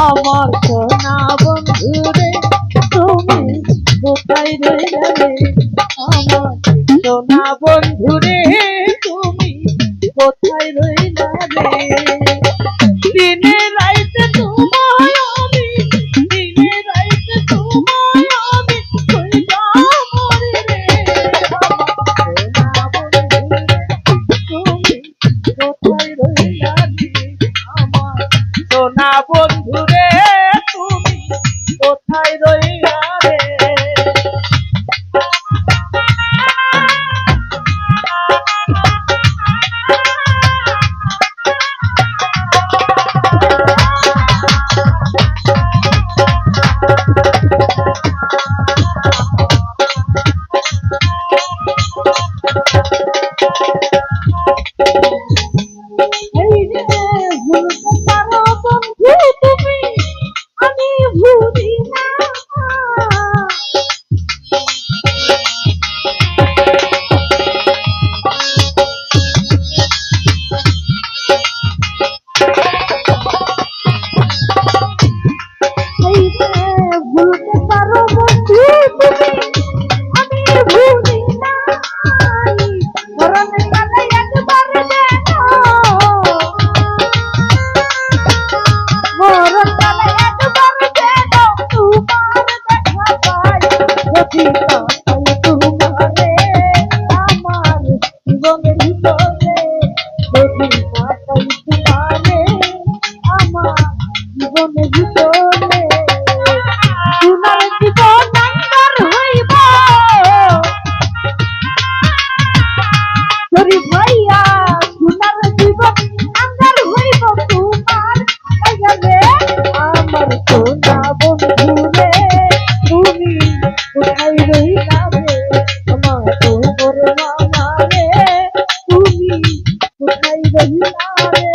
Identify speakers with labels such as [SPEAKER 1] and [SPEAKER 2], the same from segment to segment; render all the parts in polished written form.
[SPEAKER 1] আমার সোনা বন্ধু রে তুমি কোথায় রইলে রে আমার সোনা বন্ধু রে তুমি কোথায় রইলা রে দিনে রাইতে তোমায় আমি দিনে রাইতে তোমায় আমি কইরা মরি রে আমার সোনা বন্ধু রে তুমি কোথায় রইলা রে কোথায় রইলা রে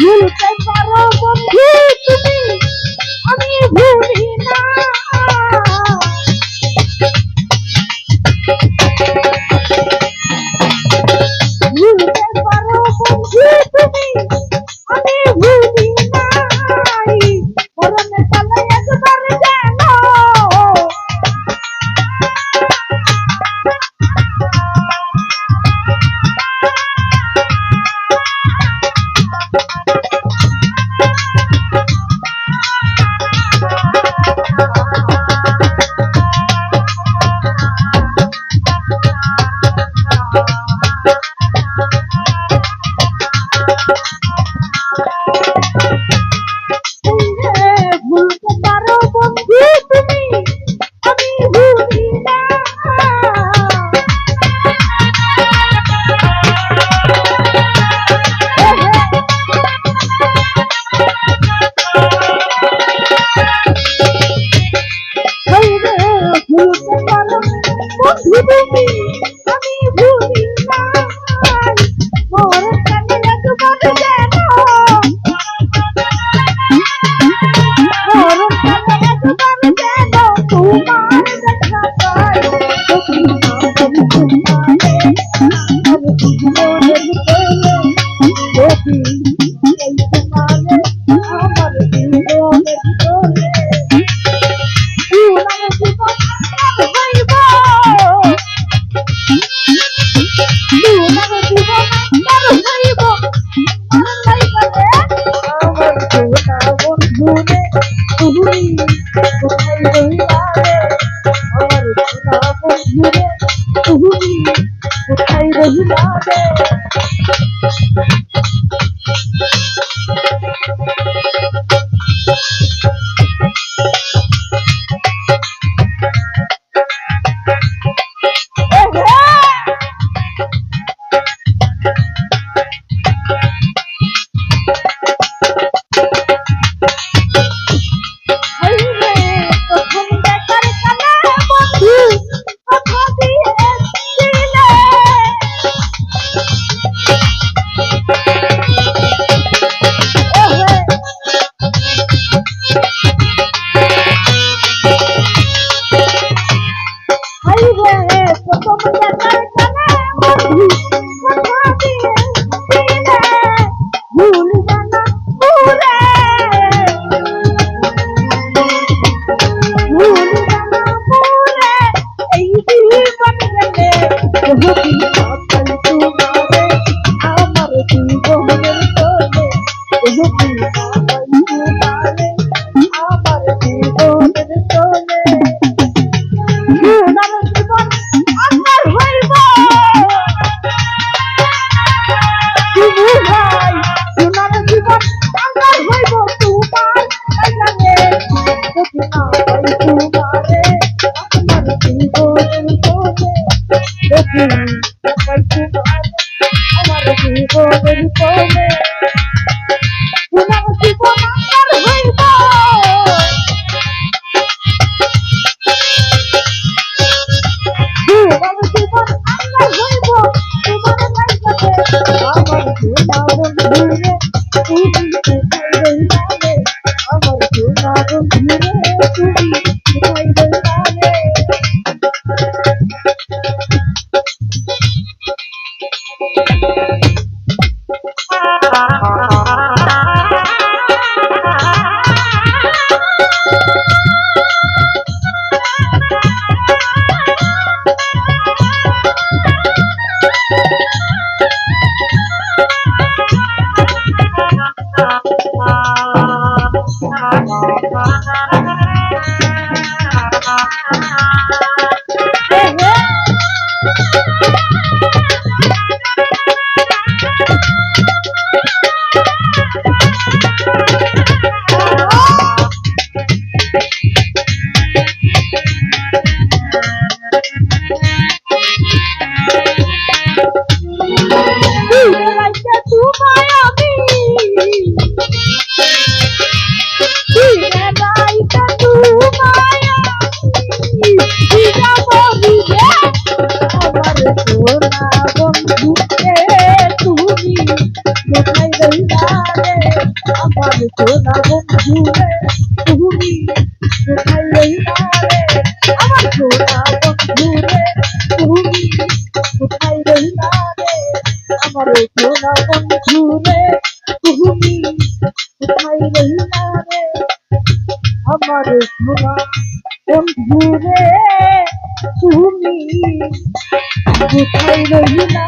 [SPEAKER 1] ভুলতে পারো বন্ধু তুমি, আমি ভুলি না। ভুলতে পারো বন্ধু তুমি, আমি ভুলি নাই। মরণের কালে একবার যেন ভুলতে পারো বন্ধু তুমি, আমি ভুলি না। ভুলতে পারো বন্ধু তুমি, আমি ভুলি না। মরণ কালে একবার যেন মরণ কালে একবার যেন তোমার দেখা পাই। যদি না বলি তোমারে আমার জীবনের ভিতরে, যদি এই তোমারে আমার জীবনের ভিতরে, তোমার জীবন আমার হইব, তোমার জীবন আমার হইব। আমার লাইফে আমার সোনা বন্ধুরে তুমি কোথায় রইলা রে? আমার সোনা বন্ধুরে তুমি কোথায় রইলা রে? প্রথম দেখার কালে বন্ধু কথা দিয়েছিলে, প্রথম দেখার কালে বন্ধু কথা দিয়েছিলে, ভুলবে না ভুলে, ভুলবে না ভুলে এই জীবন গেলে। যদি সকাল তোমারে আমার জীবনের তোলে, যদি সকাল তোমারে আমার জীবনের তোলে, সোনার জীবন আমার হইব। শুধু ভাই সোনার জীবন আমার হইব তোমার জানে। যদি না পাই তোমারে আমার জীবনের তোলে, যদি না পাই তোমারে আমার জীবনের তোলে, সোনার জীবন আমার হইব। তোমার জীবন আমার হইব, তোমার লাইফে আমার সোনা বন্ধুরে তুমি কোথায় রইলা রে? আমার সোনা বন্ধুরে তুমি কোথায় রইলা রে? সোনা বন্ধু তুমি কোথায় রইলা রে? সোনা বন্ধু রে তুমি কোথায় রইলা রে আমার সোনা বন্ধু রে তুমি কোথায় রইলা রে আমার সোনা বন্ধু রে তুমি কোথায় রইলা রে আমার সোনা বন্ধু রে তুমি কোথায় রইলা